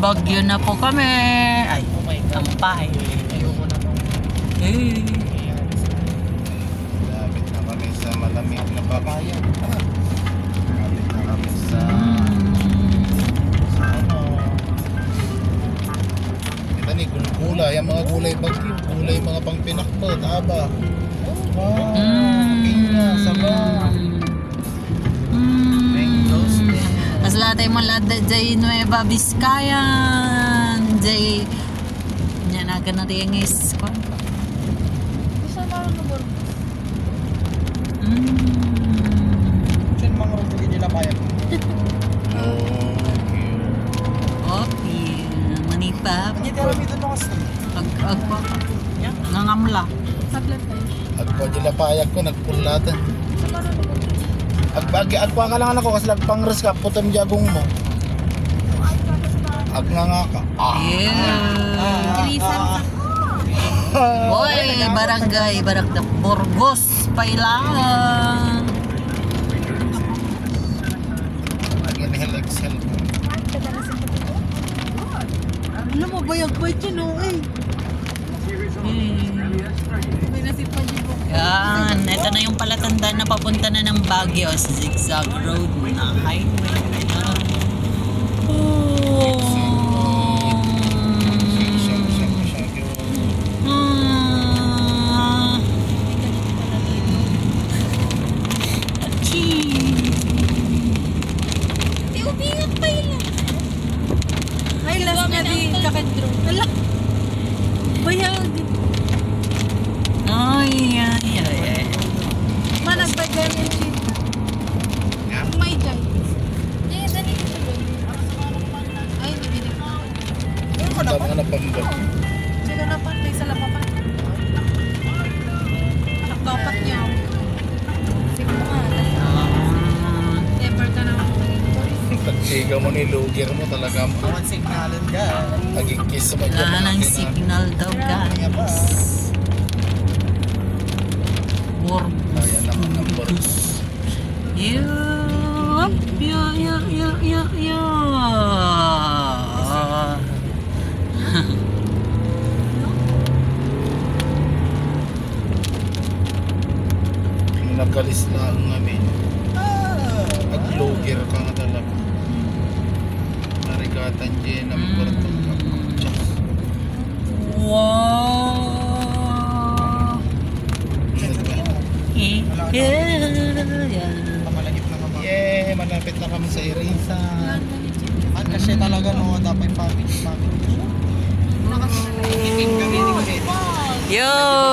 Bagyo na po kami. Ay, tampay. Ayoko na itong Hey. Lapit na kami sa malamig na Bagyo. Lapit na kami sa ano. Kita ni gulay, yung mga gulay Bagyo, gulay mga pang pinakbo, taba. Wow, pinya, sabaw. Mangoes. As lahat ay malada jay Nueva Vizcaya. Jay nya na kana ringis ko. Isa na rin na Burgos. Diyan mga rin nila kaya. Okay, manipap. Hindi tayo dito na kasi. Agpa. Nangamla. Saglit tayo. Agpa dila payag ko nagpulatan. Isa na rin na Burgos. Agpa ka lang ako kasi nagpangres ka putom jagong mo. Nga ka. Yeah. Ilisan sa Boy, barangay Barangay Burgos Pailangan. Again, exhale. Alam mo, bayag-bayag yun, oh, eh. May nasipan yun po. Yan, ito na yung palatandaan na papunta na ng Baguio sa zigzag road na highway. Ay, last na din kakadro. Ala, bayag. Ay, ay, ay, ay. Managbagyan yung shit. May jay. Eh, dali ko doon. Ay, hindi din. Ayun ko na Tama pa. nga na pambag. Sila na pa, may sala pa pa. Nagkapat niya. Sige mo nga. Never ka na Pagsiga mo ni Luger mo talaga. Awan signalan ka. Naging-kiss mo Wala ng signal daw, guys. Ayan naman ang Burgos. Yup, yup. Nagkalis na ang namin. Nag-Luger ka nga talaga. Narigatan dyan ang Burgos. Wow. Yeah. Pamalagip na mama. Yeah, malapit na kami sa Irisan. Kasi talaga no, dapat family. Yo.